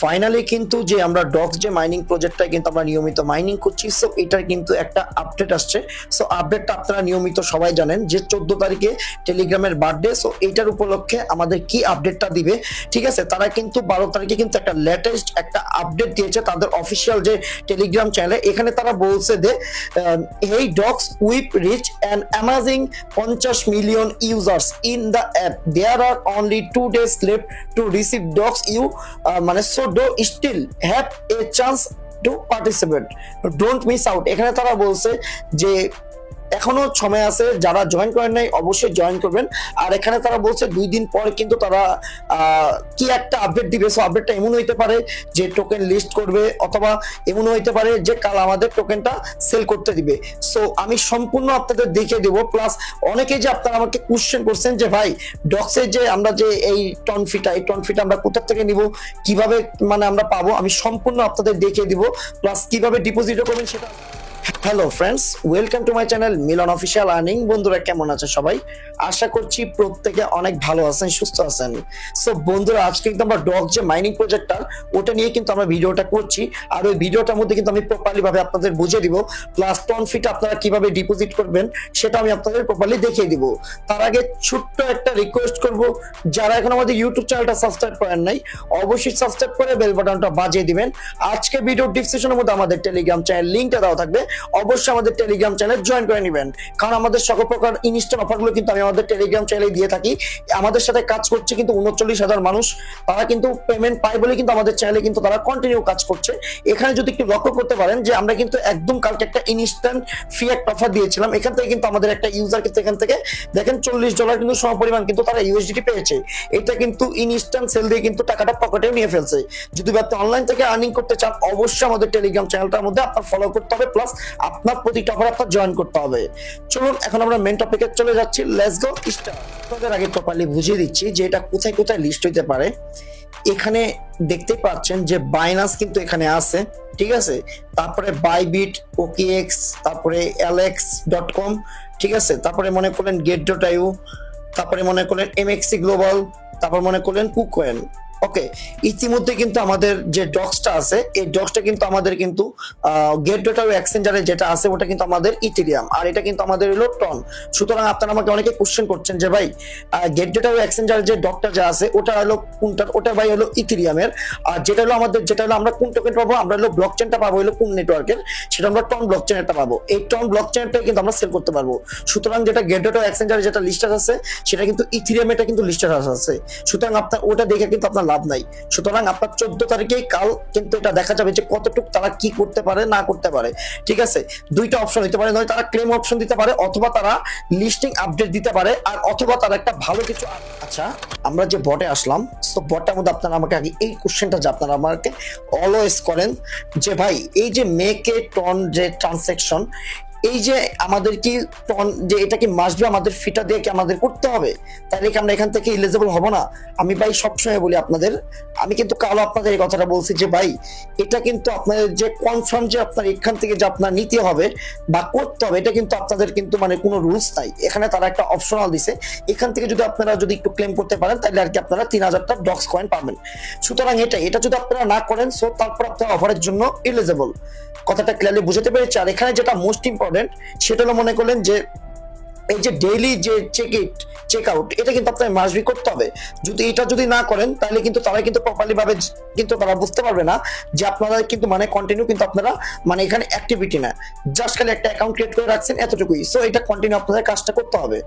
Finally কিন্তু যে আমরা ডক্স যে মাইনিং প্রজেক্টটা কিন্তু আমরা নিয়মিত মাইনিং করছি, সো এটার কিন্তু একটা আপডেট আসছে। সো আপডেটটা আপনারা নিয়মিত সবাই জানেন যে 14 তারিখে টেলিগ্রামের বার্থডে, সো এইটার উপলক্ষে আমাদের কি আপডেটটা দিবে, ঠিক আছে। তারা কিন্তু 12 তারিখে কিন্তু একটা লেটেস্ট একটা আপডেট দিয়েছে তাদের অফিসিয়াল যে টেলিগ্রাম চ্যানেলে। এখানে তারা বলছে যে এই dogs we've reach an amazing 50 million users in the app, there are only 2 days left to receive docs you মানে so do still have a chance to participate, don't miss out। এখানে তারা বলছে যে এখনো সময় আছে, যারা জয়েন করেন নাই অবশ্যই জয়েন করবেন। আর এখানে তারা বলছে 2 দিন পরে কিন্তু তারা কি একটা আপডেট দিবে। সো আপডেটটা এমন হইতে পারে যে টোকেন লিস্ট করবে, অথবা এমন হইতে পারে যে কাল আমাদের টোকেনটা সেল করতে দিবে। সো আমি সম্পূর্ণ আপনাদের দেখিয়ে দেবো। প্লাস অনেকে যে আপনারা আমাকে কোশ্চেন করছেন যে ভাই ডক্সের যে আমরা যে এই টনফিটা আমরা কোথা থেকে নিব, কিভাবে মানে আমরা পাবো, আমি সম্পূর্ণ আপনাদের দেখিয়ে দিব। প্লাস কিভাবে ডিপোজিটও করবেন সেটা। Hello friends, welcome to my channel Milan official earning. বন্ধুরা কেমন আছে সবাই? আশা করছি প্রত্যেকে অনেক ভালো আছেন, সুস্থ আছেন। সো বন্ধুরা আজকে কিন্তু আমরা ডগ যে মাইনিং প্রজেক্টটা ওটা নিয়ে কিন্তু আমরা ভিডিওটা করছি। আর ওই ভিডিওটার মধ্যে কিন্তু আমি প্রপারলি ভাবে আপনাদের বুঝিয়ে দিব। প্লাস টনফিট আপনারা কিভাবে ডিপোজিট করবেন সেটা আমি আপনাদের প্রপারলি দেখিয়ে দিব। তার আগে ছোট্ট একটা রিকোয়েস্ট করব, যারা এখন আমাদের ইউটিউব চ্যানেলটা সাবস্ক্রাইব করেন নাই অবশ্যই সাবস্ক্রাইব করে বেল বাটনটা বাজিয়ে দিবেন। আজকে ভিডিও ডিসক্রিপশনের মধ্যে আমাদের টেলিগ্রাম চ্যানেল লিংকটা দেওয়া থাকবে, অবশ্যই আমাদের টেলিগ্রাম চ্যানেল জয়েন করে নেবেন। কারণ আমাদের সকল প্রকার ইনস্ট্যান্ট অফারগুলো কিন্তু আমি আমাদের টেলিগ্রাম চ্যানেলে দিয়ে থাকি। আমাদের সাথে কাজ করছে কিন্তু 39,000 মানুষ, তারা কিন্তু পেমেন্ট পায় বলে কিন্তু আমাদের চ্যানেলে কিন্তু তারা কন্টিনিউ কাজ করছে। এখানে যদি একটু লক্ষ্য করতে পারেন যে আমরা কিন্তু একদম কালকে একটা ইনস্ট্যান্ট ফ্রি একটা অফার দিয়েছিলাম। এখান থেকে কিন্তু আমাদের একটা ইউজার কিন্তু এখান থেকে দেখেন $40 কিন্তু সমপরিমাণ কিন্তু তারা ইউএসডিটি পেয়েছে। এটা কিন্তু ইনস্ট্যান্ট সেল দিয়ে কিন্তু টাকাটা পকেটেও নিয়ে ফেলছে। যদি আপনি অনলাইন থেকে আর্নিং করতে চান অবশ্যই আমাদের টেলিগ্রাম চ্যানেলটার মধ্যে আপনার ফলো করতে হবে, প্লাস আপনার প্রতিটা অফার আপনার জয়েন করতে হবে। চলুন এখন আমরা মেন টপিকে চলে যাচ্ছি, লেটস গো স্টার্ট। আপনাদের আগে প্রপারলি বুঝিয়ে দিচ্ছি যে এটা কোথায় কোথায় লিস্ট হইতে পারে। এখানে দেখতে পাচ্ছেন যে বাইনান্স কিন্তু এখানে আছে, ঠিক আছে। তারপরে বাইবিট, ওকেএক্স, তারপরে alex.com, ঠিক আছে। তারপরে মনে করলেন get.io, তারপরে মনে করলেন এমএক্সি গ্লোবাল, তারপর মনে করলেন কুকয়েন। ওকে, ইতিমধ্যে কিন্তু আমাদের যে ডক্সটা আছে এই ডক্সটা কিন্তু আমাদের কিন্তু get.io এক্সচেঞ্জারে যেটা আছে ওটা কিন্তু আমাদের ইথেরিয়াম, আর এটা কিন্তু আমাদের হলো টন। সুতরাং আপনারা আমাকে অনেকে কোশ্চেন করছেন যে ভাই get.io এক্সচেঞ্জারে যে ডকটা যা আছে ওটা হলো কোনটার, ওটা ভাই হলো ইথেরিয়ামের। আর যেটা হলো আমাদের, যেটা হলো আমরা কোন টোকেন পাবো, আমরা হলো ব্লকচেনটা পাবো হলো কোন নেটওয়ার্কের, সেটা আমরা টন ব্লকচেনটা পাবো। এই টন ব্লকচেনটা কিন্তু আমরা সেল করতে পারবো। সুতরাং যেটা get.io এক্সচেঞ্জারে যেটা লিস্টেড আছে সেটা কিন্তু ইথেরিয়ামে, এটা কিন্তু লিস্টেড আছে। সুতরাং আপনার ওটা দেখে কিন্তু আপনার লাভ নাই। সুতরাং আপনার 14 তারিখে কাল কিন্তু এটা দেখা যাবে যে কতটুকু তারা কি করতে পারে না করতে পারে, ঠিক আছে। দুইটা অপশন হতে পারে, নয় তারা ক্লেম অপশন দিতে পারে, অথবা তারা লিস্টিং আপডেট দিতে পারে, আর অথবা তারা একটা ভালো কিছু। আচ্ছা, আমরা যে বটে আসলাম, তো বটটার মধ্যে আপনারা আমাকে আগে এই কোশ্চেনটা যে আপনারা আমাকে অলওয়েজ করেন যে ভাই এই যে মেকে টন যে ট্রানজাকশন, এই যে আমাদের কি টন যে এটা কি মাসবে আমাদের ফিটা দিয়ে কি আমাদের করতে হবে, তাহলে কি আমরা এখান থেকে এলিজিবল হব না? আমি ভাই সবসময় বলি আপনাদের, আমি কিন্তু কালো আপনাদের এই কথাটা বলছি যে ভাই এটা কিন্তু আপনাদের যে কনফার্ম যে আপনার এখান থেকে যে আপনার নিতে হবে বা করতে হবে, এটা কিন্তু আপনাদের কিন্তু মানে কোনো রুলস নাই। এখানে তারা একটা অপশনাল দিছে, এখান থেকে যদি আপনারা যদি একটু ক্লেম করতে পারেন তাহলে আর কি আপনারা 3000টা ডক্স কয়েন পাবেন। সুতরাং এটা যদি আপনারা না করেন সো তারপর আপনারা অফারের জন্য এলিজিবল। কথাটা ক্লিয়ারলি বুঝতে পেরেছি। আর এখানে যেটা মোস্ট ইম্পর্টেন্ট সেটা হলো মনে করলেন যে এই যে ডেইলি যে চেক আউট, এটা কিন্তু আপনার মাসবি করতে হবে। যদি এটা যদি না করেন তাহলে কিন্তু তারা কিন্তু প্রপারলি ভাবে কিন্তু তারা বুঝতে পারবে না যে আপনারা কিন্তু মানে কন্টিনিউ কিন্তু আপনারা মানে এখানে অ্যাক্টিভিটি না, জাস্ট খালি একটা অ্যাকাউন্ট ক্রিয়েট করে রাখছেন এতটুকুই। সো এটা কন্টিনিউ আপনাদের কাজটা করতে হবে।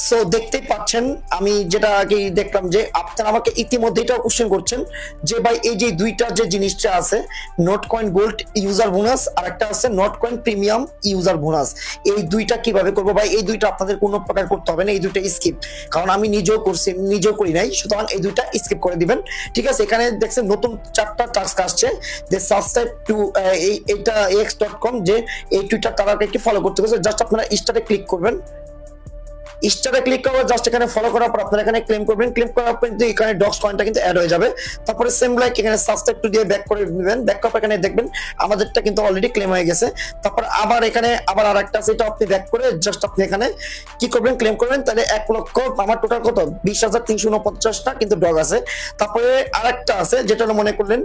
সো দেখতেই পাচ্ছেন আমি যেটা আগে দেখলাম যে আপনারা আমাকে ইতিমধ্যে এটা কোশ্চেন করছেন যে ভাই এই যে দুইটা যে জিনিসটা আছে, note coin gold user bonus আর একটা আছে note coin premium user bonus, এই দুইটা কিভাবে করবো ভাই? এই দুইটা আপনাদের কোনো প্রকার করতে হবে না, এই দুইটা স্কিপ, কারণ আমি নিজেও করছি, নিজেও করি নাই। সুতরাং এই দুইটা স্কিপ করে দিবেন, ঠিক আছে। এখানে দেখছেন নতুন 4টা টাস্ক আসছে যে সাবস্ক্রাইব টু এইটা x.com, যে এই টুইটার তারা একটু ফলো করতে হবে। জাস্ট আপনারা স্টার্টে ক্লিক করবেন, স্টারে ক্লিক করবো, জাস্ট এখানে ফলো করার পর আপনারা এখানে ক্লেম করবেন। ক্লেম করার পর কিন্তু এখানে ডক্স কয়েনটা কিন্তু অ্যাড হয়ে যাবে। তারপরে সেম লাইক এখানে সাবস্ক্রাইব টু দিয়ে ব্যাক করে দিবেন। ব্যাক করার এখানে দেখবেন আমাদেরটা কিন্তু অলরেডি ক্লেম হয়ে গেছে। তারপর আবার এখানে আবার আরেকটা আছে, এটা আপনি ব্যাক করে জাস্ট আপনি এখানে কি করবেন, ক্লেম করবেন। তাহলে 1 লক্ষ আমার টোটাল কত 20,349টা কিন্তু ডগ আছে। তারপরে আরেকটা আছে যেটা মনে করলেন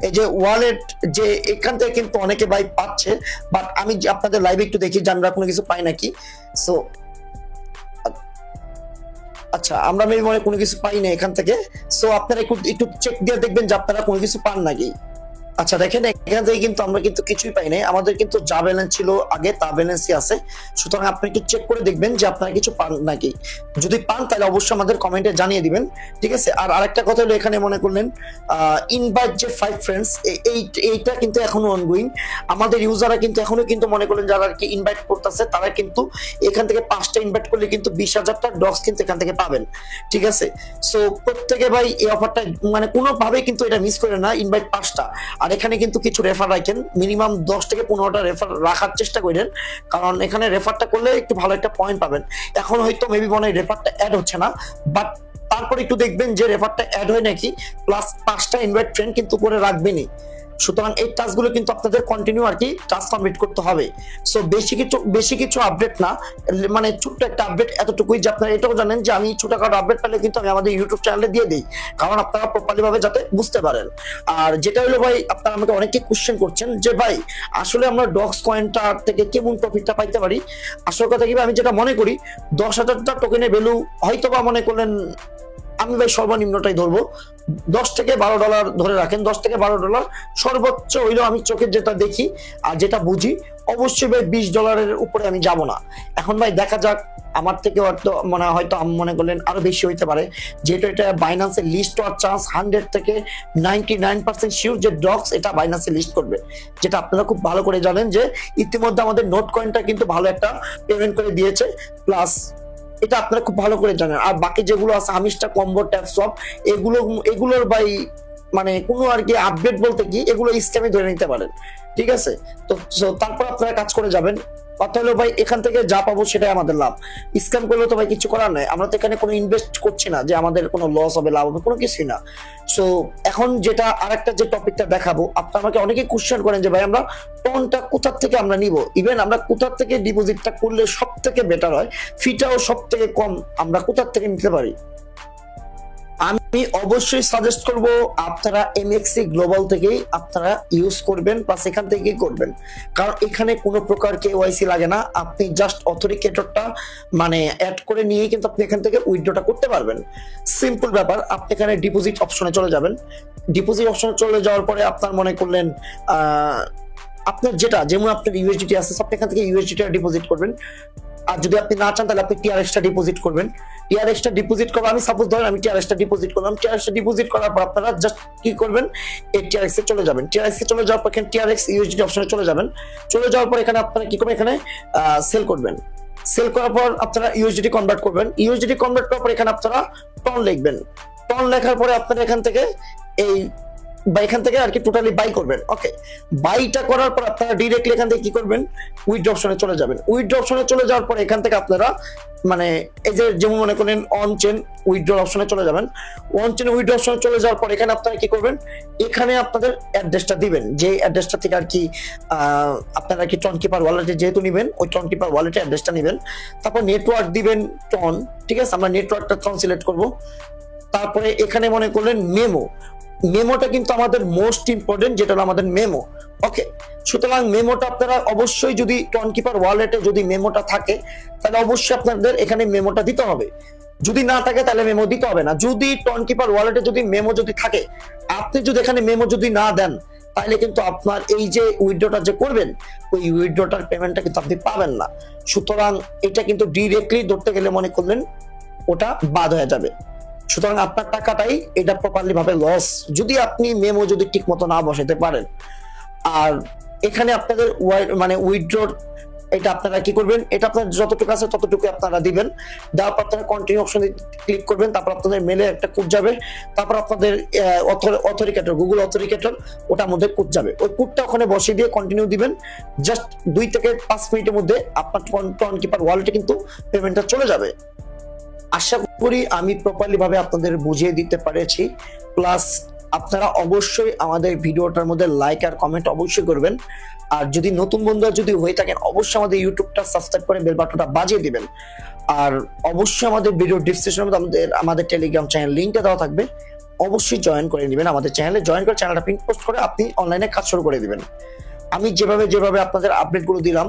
এই যে ওয়ালেট, যে এখান থেকে কিন্তু অনেকে ভাই পাচ্ছে, বাট আমি আপনাদের লাইভে একটু দেখি যে আমরা কোনো কিছু পাই নাকি। সো আচ্ছা, আমরা মেবি মনে কোনো কিছু পাই না এখান থেকে। সো আপনারা একটু চেক দিয়ে দেখবেন যে আপনারা কোনো কিছু পান নাকি। আচ্ছা দেখেন, এখান থেকে কিন্তু আমরা কিন্তু কিছুই পাই নাই, আমাদের কিন্তু যা ব্যালেন্স ছিল আগে তা ব্যালেন্সই আছে। সুতরাং আপনি একটু চেক করে দেখবেন যে আপনারা কিছু পান নাকি। যদি পান তাহলে অবশ্যই আমাদের কমেন্টে জানিয়ে দিবেন, ঠিক আছে। আর আরেকটা কথা হলো, এখানে মনে করলেন ইনভাইট যে 5 ফ্রেন্ডস, এইটা কিন্তু এখনো অনগোয়িং। আমাদের ইউজাররা কিন্তু এখনো কিন্তু মনে করলেন যারা আর কি ইনভাইট করতেছে তারা কিন্তু এখান থেকে 5টা ইনভাইট করলে কিন্তু 20,000টা ডগস কিন্তু এখান থেকে পাবেন, ঠিক আছে। সো প্রত্যেকে ভাই এই অফারটা মানে কোনোভাবে কিন্তু এটা মিস করে না, ইনভাইট 5টা। আর এখানে কিন্তু কিছু রেফার রাখেন, মিনিমাম 10 থেকে 15টা রেফার রাখার চেষ্টা করেন, কারণ এখানে রেফারটা করলে একটু ভালো একটা পয়েন্ট পাবেন। এখন হয়তো মেবি মনে হয় রেফারটা অ্যাড হচ্ছে না, বাট তারপর একটু দেখবেন যে রেফারটা অ্যাড হয় নাকি, প্লাস 5টা ইনভাইট ফ্রেন্ড কিন্তু করে রাখবেনই। সুতরাং এই টাস্কগুলো কিন্তু আপনাদের কন্টিনিউ আর কি টাস্ক কমপ্লিট করতে হবে। সো বেশি কিছু আপডেট না, মানে ছোট্ট একটা আপডেট এতটুকুই যে আপনারা এটাও জানেন যে আমি ছোটখাটো আপডেট পেলে কিন্তু আমি আমাদের ইউটিউব চ্যানেলে দিয়ে দিই, কারণ আপনারা প্রপারলি ভাবে যাতে বুঝতে পারেন। আর যেটা হলো ভাই, আপনারা আমাকে অনেকে কোশ্চেন করছেন যে ভাই আসলে আমরা ডগস কয়েনটা থেকে কেমন প্রফিটটা পাইতে পারি। আসল কথা কি, আমি যেটা মনে করি 10,000টা টোকেনের ভ্যালু হয়তো বা মনে করলেন, আমি ভাই সর্বনিম্নটাই ধরবো, $10 থেকে $12 ধরে রাখেন, $10 থেকে $12 সর্বোচ্চ হইলেও আমি চোখের যেটা দেখি আর যেটা বুঝি, অবশ্যই ভাই $20 উপরে আমি যাব না। এখন ভাই দেখা যাক, আমার থেকে হয়তো আমি মনে করলেন আরো বেশি হইতে পারে, যেহেতু এটা বাইন্যান্সে লিস্ট হওয়ার চান্স 100 থেকে 99% শিওর যে ডগস এটা বাইন্যান্সে লিস্ট করবে। যেটা আপনারা খুব ভালো করে জানেন যে ইতিমধ্যে আমাদের নোট কয়েনটা কিন্তু ভালো একটা পেমেন্ট করে দিয়েছে, প্লাস এটা আপনারা খুব ভালো করে জানেন। আর বাকি যেগুলো আছে আমিষটা কম্বো ট্যাপ সব এগুলোর ভাই মানে কোনো আর কি আপডেট বলতে কি এগুলো স্ক্যামে ধরে নিতে পারেন, ঠিক আছে। তো তারপর আপনারা কাজ করে যাবেন। কথা হলো ভাই এখান থেকে যা পাবো সেটাই আমাদের লাভ, স্ক্যাম করলে তো ভাই কিছু করার নাই। আমরা তো এখানে কোনো ইনভেস্ট করছি না যে আমাদের কোনো লস হবে লাভ হবে, কোনো কিছুই না। সো এখন যেটা আরেকটা যে টপিকটা দেখাবো, আপনারা আমাকে অনেকে কোশ্চেন করেন যে ভাই আমরা টনটা কোথার থেকে আমরা নিব, ইভেন আমরা কোথার থেকে ডিপোজিটটা করলে সব থেকে বেটার হয়, ফিটাও সব থেকে কম আমরা কোথার থেকে নিতে পারি। আমি অবশ্যই সাজেস্ট করব আপনারা এমএক্সি গ্লোবাল থেকেই আপনারা ইউজ করবেন, প্লাস এখান থেকেই করবেন, কারণ এখানে কোনো প্রকার কেওয়াইসি লাগে না। আপনি জাস্ট অথেন্টিকেটরটা মানে অ্যাড করে নিয়ে কিন্তু আপনি এখান থেকে উইথড্রটা করতে পারবেন। সিম্পল ব্যাপার। আপনি এখানে ডিপোজিট অপশনে চলে যাবেন। ডিপোজিট অপশনে চলে যাওয়ার পরে আপনার মনে করলেন আপনার যেমন আপনার ইউএসডিটি আছে, আপনি এখান থেকে ইউএসডিটি ডিপোজিট করবেন। আর যদি আপনি না চান তাহলে আপনি টিআরএক্সটা ডিপোজিট করবেন। টিআরএক্সটা ডিপোজিট করবো, আমি সাপোজ ধরেন আমি টিআরএক্সটা ডিপোজিট করলাম। টিআরএক্সটা ডিপোজিট করার পর আপনারা জাস্ট কি করবেন, এই টিআরএক্স এ চলে যাবেন। টিআরএক্স এ চলে যাওয়ার পর এখানে টিআরএক্স ইউএসডি অপশনে চলে যাবেন। চলে যাওয়ার পর এখানে আপনারা কি করবেন, এখানে সেল করবেন। সেল করার পর আপনারা ইউএসডি কনভার্ট করবেন। ইউএসডি কনভার্ট করার পর এখানে আপনারা টন লিখবেন। টন লেখার পরে আপনারা এখান থেকে এই বা এখান থেকে আর কি টোটালি বাই করবেন। ওকে, বাইটা করার পর আপনারা ডিরেক্টলি এখান থেকে কি করবেন, উইথড্র অপশনে চলে যাবেন। উইথড্র অপশনে চলে যাওয়ার পর এখান থেকে আপনারা মানে এই যে যেমন মনে করেন অন চেন উইথড্র অপশনে চলে যাবেন। অন চেন উইথড্র অপশনে চলে যাওয়ার পর এখানে আপনারা কি করবেন, এখানে আপনাদের অ্যাড্রেসটা দিবেন, যে অ্যাড্রেসটা থেকে আর কি আপনারা কি টন কিপার ওয়ালেটে যেহেতু নেবেন, ওই টন কিপার ওয়ালেটে অ্যাড্রেসটা নেবেন। তারপর নেটওয়ার্ক দিবেন টন, ঠিক আছে। আমরা নেটওয়ার্কটা টন সিলেক্ট করব। তারপরে এখানে মনে করলেন মেমোটা কিন্তু আমাদের মোস্ট ইম্পর্টেন্ট, যেটা হলো আমাদের মেমো। ওকে, সুতরাং মেমোটা আপনারা অবশ্যই যদি টনকিপার ওয়ালেটে যদি মেমোটা থাকে তাহলে অবশ্যই আপনাদের এখানে মেমোটা দিতে হবে। যদি না থাকে তাহলে মেমো দিতে হবে না। যদি টনকিপার ওয়ালেটে যদি মেমো যদি থাকে, আপনি যদি এখানে মেমো যদি না দেন তাহলে কিন্তু আপনার এই যে উইথড্রটা যে করবেন ওই উইথড্রটার পেমেন্টটা কিন্তু আপনি পাবেন না। সুতরাং এটা কিন্তু ডিরেক্টলি ধরতে গেলে মনে করলেন ওটা বাদ হয়ে যাবে। সুতরাং আপনার টাকাটাই এটা প্রপারলি ভাবে লস, যদি আপনি মেমো যদি ঠিক মতো না বসাতে পারেন। আর এখানে আপনাদের মানে উইথড্র এটা আপনারা কি করবেন, এটা আপনার যতটুকু আছে ততটুকু আপনারা দিবেন। দেওয়ার পর আপনারা কন্টিনিউ অপশনে ক্লিক করবেন। তারপর আপনাদের মেলে একটা কোড যাবে। তারপর আপনাদের অথরিকেটর গুগল অথরিকেটর ওটার মধ্যে কোড যাবে। ওই কোডটা ওখানে বসিয়ে দিয়ে কন্টিনিউ দিবেন। জাস্ট 2 থেকে 5 মিনিটের মধ্যে আপনার টনকিপার ওয়ালেটে কিন্তু পেমেন্টটা চলে যাবে। আশা করি আমি প্রপারলি ভাবে আপনাদের বুঝিয়ে দিতে পেরেছি। প্লাস আপনারা অবশ্যই আমাদের ভিডিওটার মধ্যে লাইক আর কমেন্ট অবশ্যই করবেন। আর যদি নতুন বন্ধু যদি হয়ে থাকেন অবশ্যই আমাদের ইউটিউবটা সাবস্ক্রাইব করে বেল বাটনটা বাজিয়ে দিবেন। আর অবশ্যই আমাদের ভিডিও ডিসক্রিপশনের মধ্যে আমাদের টেলিগ্রাম চ্যানেল লিংকটা দেওয়া থাকবে, অবশ্যই জয়েন করে নেবেন। আমাদের চ্যানেলে জয়েন করে চ্যানেলটা পিন পোস্ট করে আপনি অনলাইনে কাজ শুরু করে দিবেন। আমি যেভাবে আপনাদের আপডেটগুলো দিলাম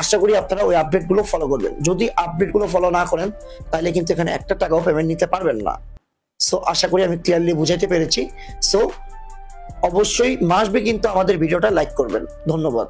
আশা করি আপনারা ওই আপডেটগুলো ফলো করবেন। যদি আপডেটগুলো ফলো না করেন তাহলে কিন্তু এখানে একটা টাকাও পেমেন্ট নিতে পারবেন না। সো আশা করি আমি ক্লিয়ারলি বুঝাইতে পেরেছি। সো অবশ্যই মাসবে কিন্তু আমাদের ভিডিওটা লাইক করবেন। ধন্যবাদ।